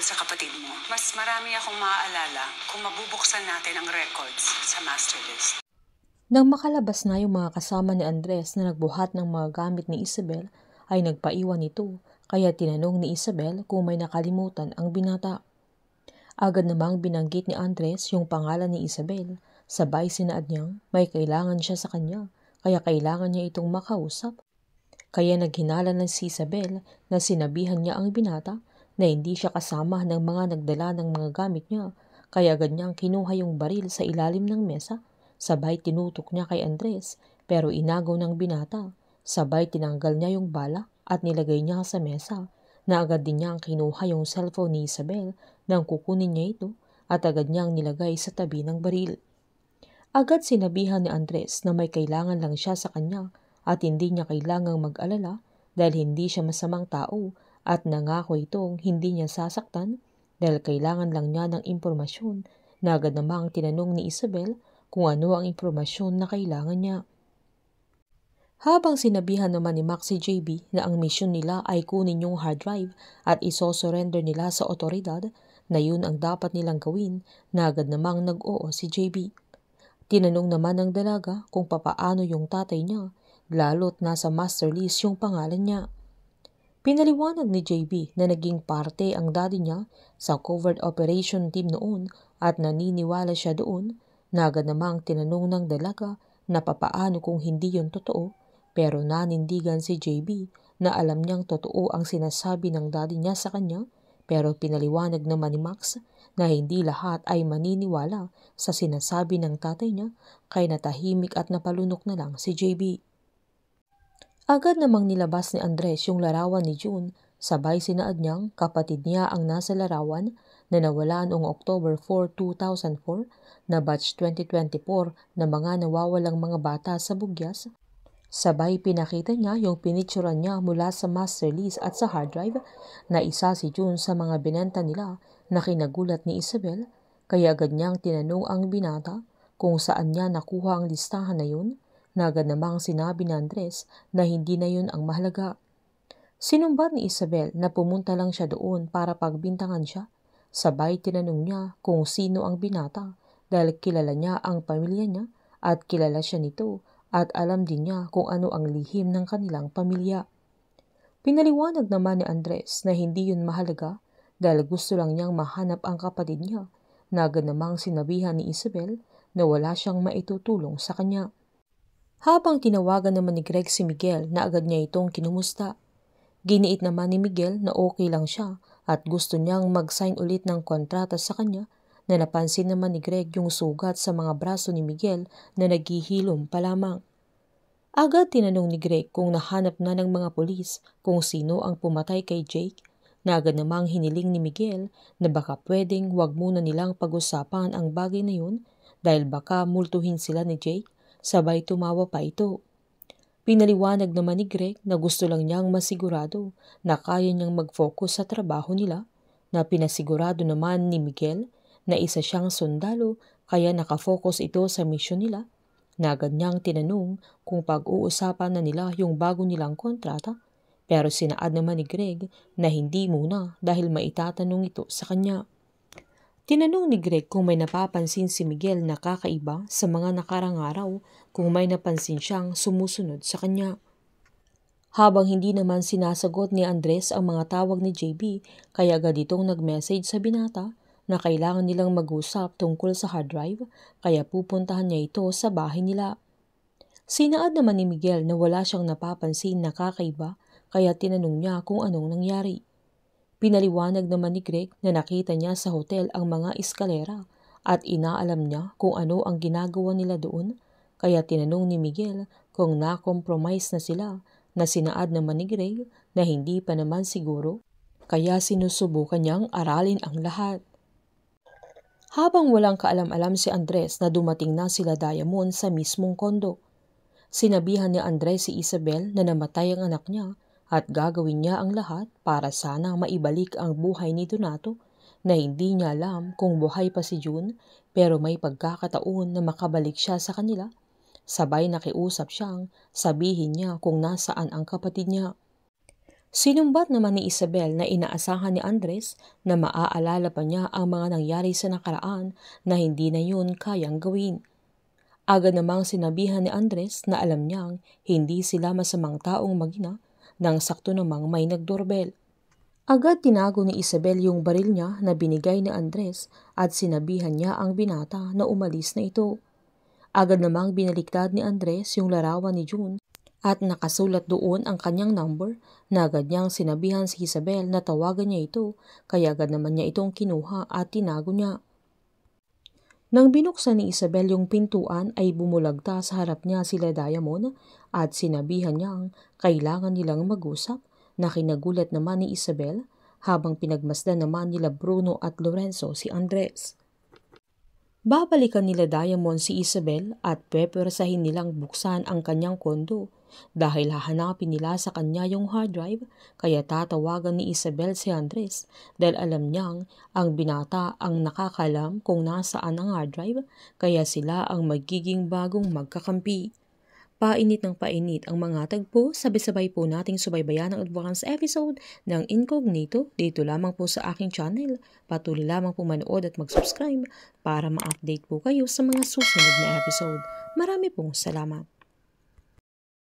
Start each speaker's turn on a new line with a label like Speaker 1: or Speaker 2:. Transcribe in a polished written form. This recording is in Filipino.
Speaker 1: tungkol sa kapatid mo. Mas marami akong maaalala kung mabubuksan natin ang records sa master list.
Speaker 2: Nang makalabas na yung mga kasama ni Andres na nagbuhat ng mga gamit ni Isabel, ay nagpaiwan ito, kaya tinanong ni Isabel kung may nakalimutan ang binata. Agad namang binanggit ni Andres yung pangalan ni Isabel, sabay sinaad niyang may kailangan siya sa kanya, kaya kailangan niya itong makausap. Kaya naghinala na si Isabel na sinabihan niya ang binata na hindi siya kasama ng mga nagdala ng mga gamit niya, kaya agad niyang kinuha yung baril sa ilalim ng mesa, sabay tinutok niya kay Andres pero inagaw ng binata, sabay tinanggal niya yung bala at nilagay niya sa mesa, na agad din niyang kinuha yung cellphone ni Isabel nang kukunin niya ito at agad niyang nilagay sa tabi ng baril. Agad sinabihan ni Andres na may kailangan lang siya sa kanya at hindi niya kailangang mag-alala dahil hindi siya masamang tao at nangako itong hindi niya sasaktan dahil kailangan lang niya ng impormasyon, na agad namang tinanong ni Isabel kung ano ang impormasyon na kailangan niya. Habang sinabihan naman ni Max si JB na ang misyon nila ay kunin yung hard drive at isosurrender nila sa otoridad, na yun ang dapat nilang gawin, na agad namang nag-oo si JB. Tinanong naman ng dalaga kung papaano yung tatay niya, lalo't nasa master list yung pangalan niya. Pinaliwanag ni JB na naging parte ang daddy niya sa covert operation team noon at naniniwala siya doon, na agad namang tinanong ng dalaga na papaano kung hindi yun totoo, pero nanindigan si JB na alam niyang totoo ang sinasabi ng daddy niya sa kanya, pero pinaliwanag naman ni Max na hindi lahat ay maniniwala sa sinasabi ng tatay niya, kaya natahimik at napalunok na lang si JB. Agad namang nilabas ni Andres yung larawan ni June, sabay sinaad niyang kapatid niya ang nasa larawan na nawala noong October 4, 2004 na batch 2024 na mga nawawalang mga bata sa Bugyas. Sabay pinakita niya yung pinicturan niya mula sa master list at sa hard drive na isa si June sa mga binenta nila, na kinagulat ni Isabel, kaya agad niyang tinanong ang binata kung saan niya nakuha ang listahan na yun, na agad namang sinabi ni Andres na hindi na yun ang mahalaga. Sinumbat ni Isabel na pumunta lang siya doon para pagbintangan siya, sabay tinanong niya kung sino ang binata dahil kilala niya ang pamilya niya at kilala siya nito at alam din niya kung ano ang lihim ng kanilang pamilya. Pinaliwanag naman ni Andres na hindi yun mahalaga dahil gusto lang niyang mahanap ang kapatid niya, na agad namang sinabihan ni Isabel na wala siyang maitutulong sa kanya. Habang tinawagan naman ni Greg si Miguel, na agad niya itong kinumusta. Giniit naman ni Miguel na okay lang siya at gusto niyang mag-sign ulit ng kontrata sa kanya, na napansin naman ni Greg yung sugat sa mga braso ni Miguel na naghihilom pa lamang. Agad tinanong ni Greg kung nahanap na ng mga pulis kung sino ang pumatay kay Jake, na agad namang hiniling ni Miguel na baka pwedeng wag muna nilang pag-usapan ang bagay na yun dahil baka multuhin sila ni Jake, sabay tumawa pa ito. Pinaliwanag naman ni Greg na gusto lang niyang masigurado na kaya niyang mag-focus sa trabaho nila, na pinasigurado naman ni Miguel na isa siyang sundalo kaya nakafocus ito sa misyon nila, na agad niyang tinanong kung pag-uusapan na nila yung bago nilang kontrata, pero sinaad naman ni Greg na hindi muna dahil maitatanong ito sa kanya. Tinanong ni Greg kung may napapansin si Miguel na kakaiba sa mga nakarang araw, kung may napansin siyang sumusunod sa kanya. Habang hindi naman sinasagot ni Andres ang mga tawag ni JB, kaya agad itong nag-message sa binata na kailangan nilang mag-usap tungkol sa hard drive, kaya pupuntahan niya ito sa bahay nila. Sinaad naman ni Miguel na wala siyang napapansin na kakaiba, kaya tinanong niya kung anong nangyari. Pinaliwanag naman ni Greg na nakita niya sa hotel ang mga eskalera at inaalam niya kung ano ang ginagawa nila doon, kaya tinanong ni Miguel kung na-compromise na sila, na sinaad naman ni Greg na hindi pa naman siguro, kaya sinusubukan niyang aralin ang lahat. Habang walang kaalam-alam si Andres na dumating na sila Diamond sa mismong kondo, sinabihan ni Andres si Isabel na namatay ang anak niya at gagawin niya ang lahat para sana maibalik ang buhay ni Donato, na hindi niya alam kung buhay pa si June, pero may pagkakataon na makabalik siya sa kanila. Sabay nakiusap siyang sabihin niya kung nasaan ang kapatid niya. Sinumbat naman ni Isabel na inaasahan ni Andres na maaalala pa niya ang mga nangyari sa nakaraan na hindi na yun kayang gawin. Agad namang sinabihan ni Andres na alam niyang hindi sila masamang taong mag-ina nang sakto namang may nagdoorbell. Agad tinago ni Isabel yung baril niya na binigay ni Andres at sinabihan niya ang binata na umalis na ito. Agad namang binaliktad ni Andres yung larawan ni June at nakasulat doon ang kanyang number na agad niyang sinabihan si Isabel na tawagan niya ito kaya agad naman niya itong kinuha at tinago niya. Nang binuksan ni Isabel yung pintuan ay bumulagta sa harap niya sila Diamond at sinabihan niyang kailangan nilang mag-usap na kinagulat naman ni Isabel habang pinagmasdan naman nila Bruno at Lorenzo si Andres. Babalikan nila Diamond si Isabel at pepersahin nilang buksan ang kanyang kondo dahil hahanapin nila sa kanya yung hard drive kaya tatawagan ni Isabel si Andres dahil alam niyang ang binata ang nakakalam kung nasaan ang hard drive kaya sila ang magiging bagong magkakampi. Painit ng painit ang mga tagpo, sabay-sabay po nating subaybayan ang advance episode ng Incognito dito lamang po sa aking channel. Patuloy lamang po manood at mag-subscribe para ma-update po kayo sa mga susunod na episode. Marami pong salamat.